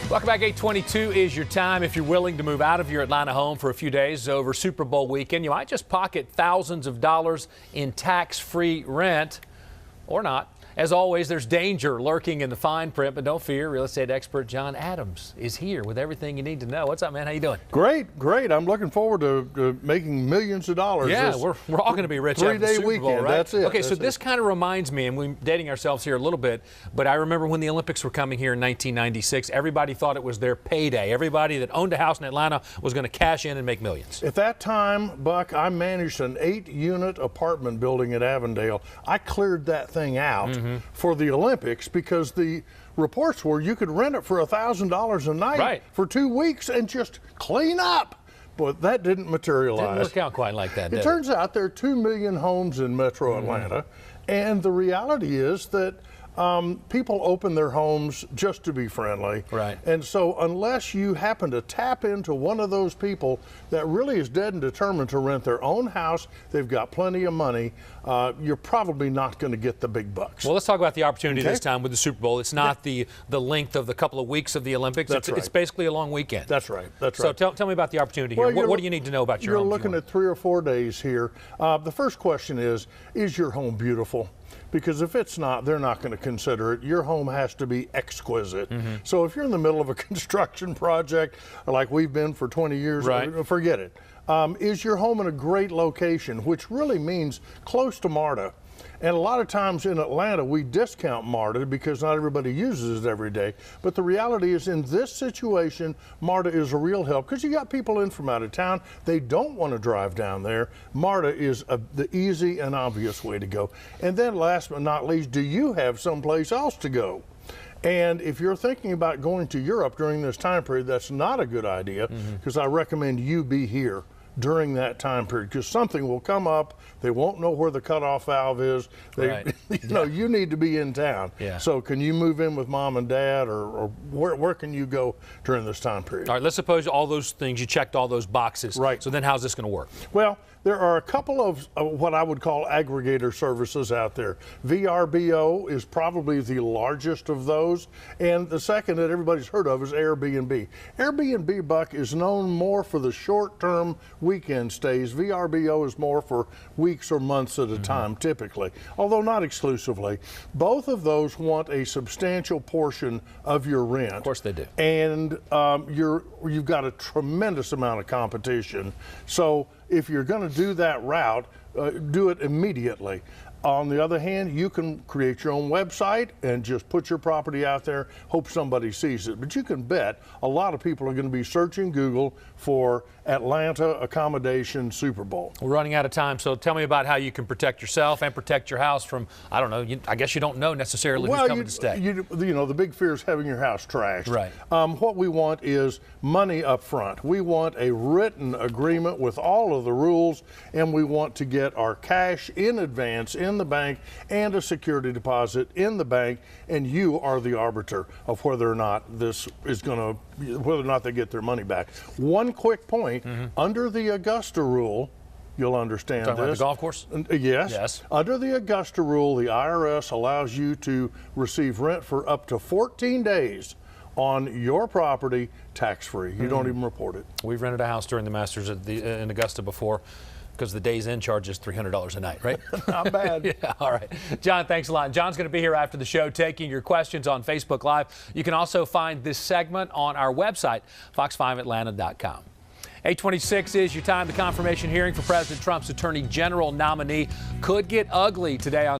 Welcome back. 8:22 is your time. If you're willing to move out of your Atlanta home for a few days over Super Bowl weekend, you might just pocket thousands of dollars in tax-free rent, or not. As always, there's danger lurking in the fine print, but don't fear. Real estate expert John Adams is here with everything you need to know. What's up, man? How you doing? Great. I'm looking forward to making millions of dollars. Yeah, we're all going to be rich after the Super weekend. Bowl, right? That's it. Okay, that's so this kind of reminds me, and we're dating ourselves here a little bit, but I remember when the Olympics were coming here in 1996, everybody thought it was their payday. Everybody that owned a house in Atlanta was going to cash in and make millions. At that time, Buck, I managed an 8-unit apartment building at Avondale. I cleared that thing out for the Olympics because the reports were you could rent it for $1,000 a night for 2 weeks and just clean up. But that didn't materialize. Didn't work out quite like that, did it? Turns out there are 2 million homes in Metro Atlanta, and the reality is that people open their homes just to be friendly. Right. And so unless you happen to tap into one of those people that really is dead and determined to rent their own house, they've got plenty of money, you're probably not going to get the big bucks. Well, let's talk about the opportunity this time with the Super Bowl. It's not the length of the couple of weeks of the Olympics. It's basically a long weekend. That's right. So tell me about the opportunity here. What do you need to know about your home? You're looking at 3 or 4 days here. The first question is your home beautiful? Because if it's not, they're not going to consider it. Your home has to be exquisite. So if you're in the middle of a construction project like we've been for 20 years, forget it. Is your home in a great location, which really means close to MARTA? And a lot of times in Atlanta, we discount MARTA because not everybody uses it every day. But the reality is in this situation, MARTA is a real help because you got people in from out of town. They don't want to drive down there. MARTA is the easy and obvious way to go. And then last but not least, do you have someplace else to go? And if you're thinking about going to Europe during this time period, that's not a good idea because I recommend you be here during that time period because something will come up. They won't know where the cutoff valve is. You need to be in town. So can you move in with mom and dad or where can you go during this time period? All right, let's suppose all those things, you checked all those boxes. Right. So then how's this going to work? Well, there are a couple of what I would call aggregator services out there. VRBO is probably the largest of those. And the second that everybody's heard of is Airbnb. Airbnb, Buck, is known more for the short-term weekend stays. VRBO is more for weeks or months at a time, typically, although not exclusively. Both of those want a substantial portion of your rent. Of course they do. And you've got a tremendous amount of competition. So if you're going to do that route, do it immediately. On the other hand, you can create your own website and just put your property out there, hope somebody sees it. But you can bet a lot of people are going to be searching Google for Atlanta accommodation Super Bowl. We're running out of time, so tell me about how you can protect yourself and protect your house from, I don't know, I guess you don't know necessarily who's coming to stay. You know, the big fear is having your house trashed. Right. What we want is money up front. We want a written agreement with all of the rules, and we want to get our cash in advance in the bank and a security deposit in the bank, and you are the arbiter of whether or not this is going to, whether or not they get their money back. One quick point, under the Augusta rule, you'll understand Talking about the golf course? Yes. Under the Augusta rule, the IRS allows you to receive rent for up to 14 days on your property tax-free. You don't even report it. We've rented a house during the Masters in Augusta before because the days in charge is $300 a night, right? Not bad. Yeah, all right. John, thanks a lot. John's going to be here after the show taking your questions on Facebook Live. You can also find this segment on our website, fox5atlanta.com. 8:26 is your time. The confirmation hearing for President Trump's Attorney General nominee could get ugly today on